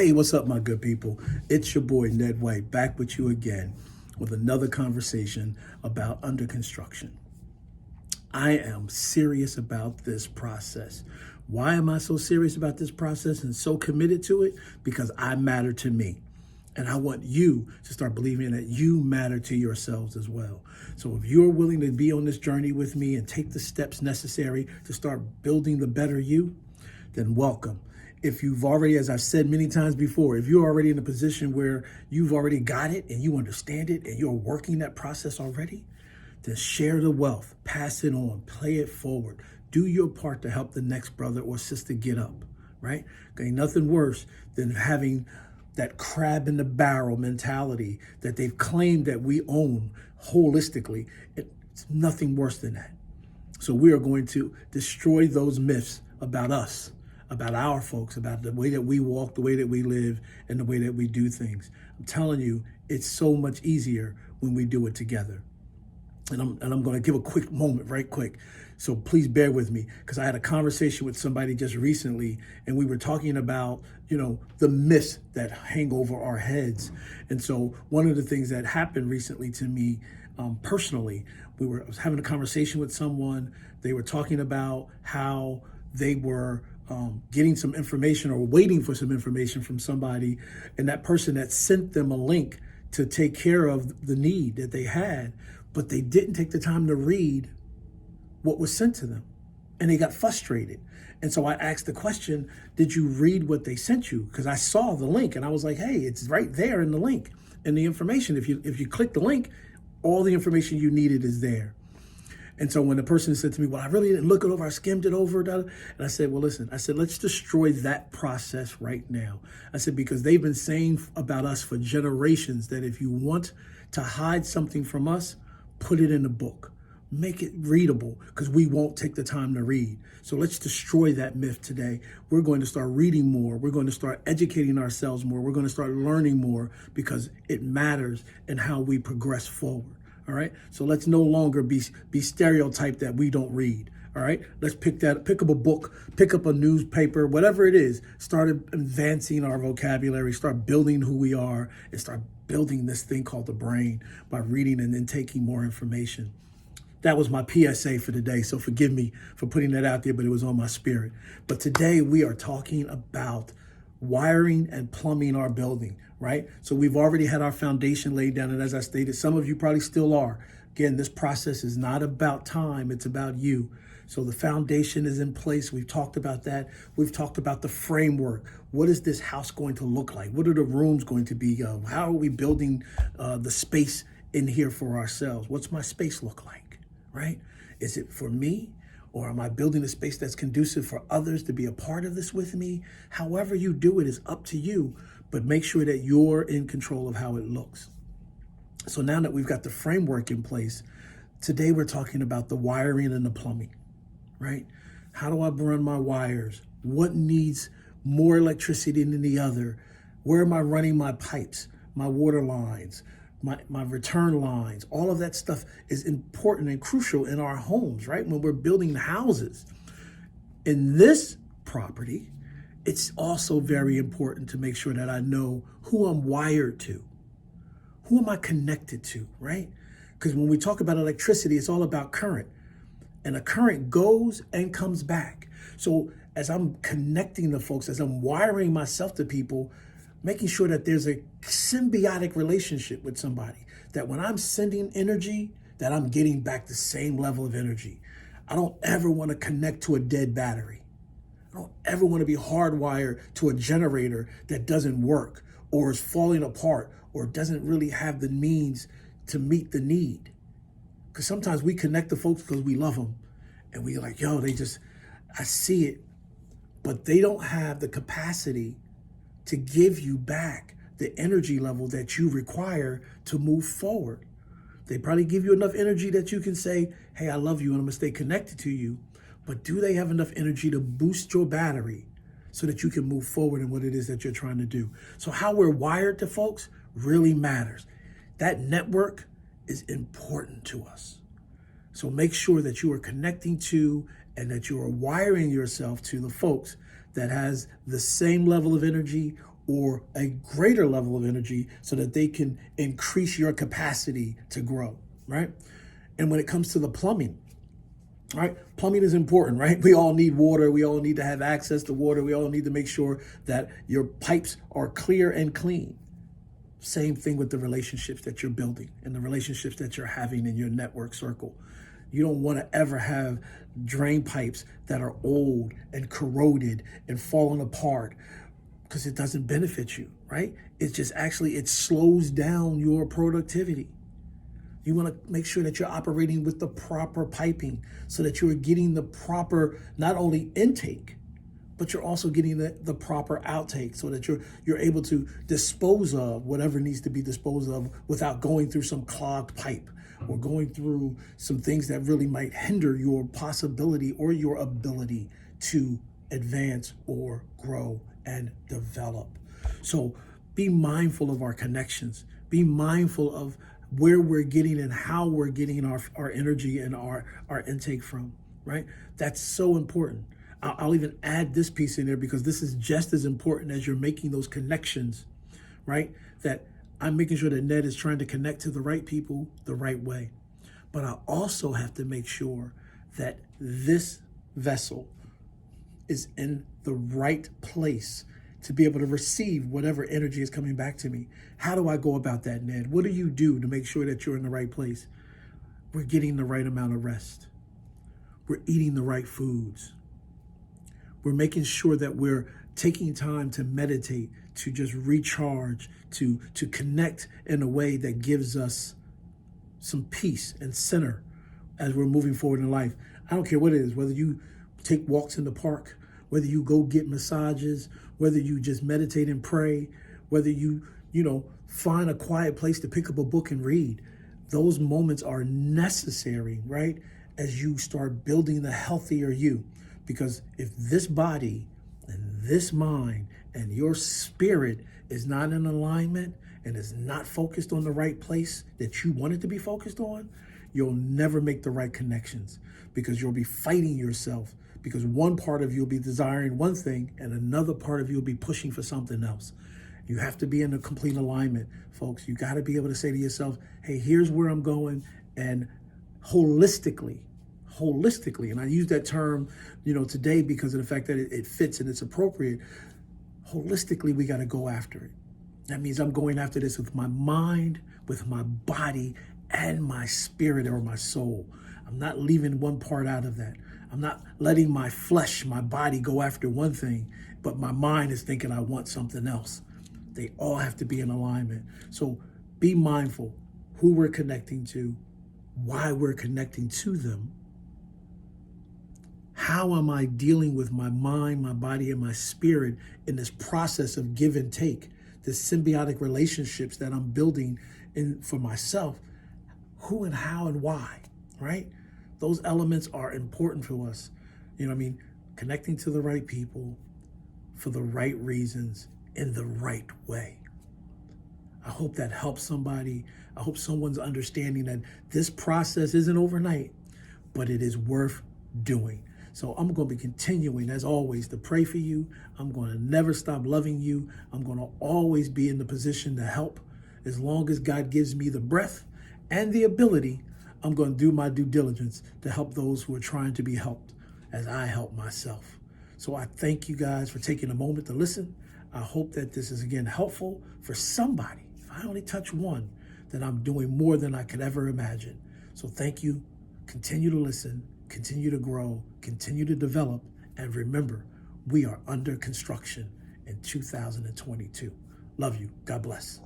Hey, what's up, my good people? It's your boy, Ned White, back with you again with another conversation about under construction. I am serious about this process. Why am I so serious about this process and so committed to it? Because I matter to me. And I want you to start believing that you matter to yourselves as well. So if you're willing to be on this journey with me and take the steps necessary to start building the better you, then welcome. If you've already, as I've said many times before, if you're already in a position where you've already got it and you understand it and you're working that process already, then share the wealth, pass it on, play it forward. Do your part to help the next brother or sister get up, right? Ain't nothing worse than having that crab in the barrel mentality that they've claimed that we own holistically. It's nothing worse than that. So we are going to destroy those myths about us, about our folks, about the way that we walk, the way that we live, and the way that we do things. I'm telling you, it's so much easier when we do it together. And I'm going to give a quick moment, right quick. So please bear with me, because I had a conversation with somebody just recently, and we were talking about, the myths that hang over our heads. And so one of the things that happened recently to me personally, I was having a conversation with someone. They were talking about how they were getting some information or waiting for some information from somebody, and that person that sent them a link to take care of the need that they had, but they didn't take the time to read what was sent to them, and they got frustrated. And so I asked the question, did you read what they sent you? Because I saw the link and I was like, hey, it's right there in the link and the information. If you click the link, all the information you needed is there. And so when the person said to me, well, I really didn't look it over, I skimmed it over, and I said, well, listen, let's destroy that process right now. I said, because they've been saying about us for generations that if you want to hide something from us, put it in a book, make it readable, because we won't take the time to read. So let's destroy that myth today. We're going to start reading more. We're going to start educating ourselves more. We're going to start learning more, because it matters in how we progress forward. All right. So let's no longer be stereotyped that we don't read. All right. Let's pick up a book, pick up a newspaper, whatever it is, start advancing our vocabulary, start building who we are, and start building this thing called the brain by reading and then taking more information. That was my PSA for today. So forgive me for putting that out there, but it was on my spirit. But today we are talking about wiring and plumbing our building, right? So we've already had our foundation laid down. And as I stated, some of you probably still are. Again, this process is not about time. It's about you. So the foundation is in place. We've talked about that. We've talked about the framework. What is this house going to look like? What are the rooms going to be? How are we building the space in here for ourselves? What's my space look like, right? Is it for me? Or am I building a space that's conducive for others to be a part of this with me? However you do it is up to you, but make sure that you're in control of how it looks. So now that we've got the framework in place, today we're talking about the wiring and the plumbing, right? How do I run my wires? What needs more electricity than the other? Where am I running my pipes, my water lines, my return lines? All of that stuff is important and crucial in our homes, right? When we're building houses. In this property, it's also very important to make sure that I know who I'm wired to. Who am I connected to, right? Because when we talk about electricity, it's all about current. And a current goes and comes back. So as I'm connecting the folks, as I'm wiring myself to people, making sure that there's a symbiotic relationship with somebody, that when I'm sending energy, that I'm getting back the same level of energy. I don't ever want to connect to a dead battery. I don't ever want to be hardwired to a generator that doesn't work or is falling apart or doesn't really have the means to meet the need. Because sometimes we connect to folks because we love them and we're like, yo, I see it, but they don't have the capacity to give you back the energy level that you require to move forward. They probably give you enough energy that you can say, hey, I love you and I'm gonna stay connected to you. But do they have enough energy to boost your battery so that you can move forward in what it is that you're trying to do? So how we're wired to folks really matters. That network is important to us. So make sure that you are connecting to and that you are wiring yourself to the folks that has the same level of energy or a greater level of energy so that they can increase your capacity to grow, right? And when it comes to the plumbing, right? Plumbing is important, right? We all need water. We all need to have access to water. We all need to make sure that your pipes are clear and clean. Same thing with the relationships that you're building and the relationships that you're having in your network circle. You don't want to ever have drain pipes that are old and corroded and falling apart because it doesn't benefit you, right? It's just actually, it slows down your productivity. You want to make sure that you're operating with the proper piping so that you're getting the proper, not only intake, but you're also getting the proper outtake so that you're able to dispose of whatever needs to be disposed of without going through some clogged pipe or going through some things that really might hinder your possibility or your ability to advance or grow and develop. So be mindful of our connections. Be mindful of where we're getting and how we're getting our energy and our intake from, right? That's so important. I'll even add this piece in there because this is just as important as you're making those connections, right? That I'm making sure that Ned is trying to connect to the right people the right way. But I also have to make sure that this vessel is in the right place to be able to receive whatever energy is coming back to me. How do I go about that, Ned? What do you do to make sure that you're in the right place? We're getting the right amount of rest. We're eating the right foods. We're making sure that we're taking time to meditate, to just recharge, to connect in a way that gives us some peace and center as we're moving forward in life. I don't care what it is, whether you take walks in the park, whether you go get massages, whether you just meditate and pray, whether you find a quiet place to pick up a book and read. Those moments are necessary, right? As you start building the healthier you. Because if this body and this mind and your spirit is not in alignment and is not focused on the right place that you want it to be focused on, you'll never make the right connections because you'll be fighting yourself because one part of you will be desiring one thing and another part of you will be pushing for something else. You have to be in a complete alignment, folks. You got to be able to say to yourself, hey, here's where I'm going, and holistically, and I use that term, today because of the fact that it fits and it's appropriate. Holistically, we got to go after it. That means I'm going after this with my mind, with my body, and my spirit or my soul. I'm not leaving one part out of that. I'm not letting my flesh, my body go after one thing, but my mind is thinking I want something else. They all have to be in alignment. So be mindful who we're connecting to, why we're connecting to them. How am I dealing with my mind, my body, and my spirit in this process of give and take, this symbiotic relationships that I'm building for myself? Who and how and why, right? Those elements are important for us. Connecting to the right people for the right reasons in the right way. I hope that helps somebody. I hope someone's understanding that this process isn't overnight, but it is worth doing. So I'm going to be continuing, as always, to pray for you. I'm going to never stop loving you. I'm going to always be in the position to help. As long as God gives me the breath and the ability, I'm going to do my due diligence to help those who are trying to be helped as I help myself. So I thank you guys for taking a moment to listen. I hope that this is, again, helpful for somebody. If I only touch one, then I'm doing more than I could ever imagine. So thank you. Continue to listen. Continue to grow, continue to develop, and remember, we are under construction in 2022. Love you. God bless.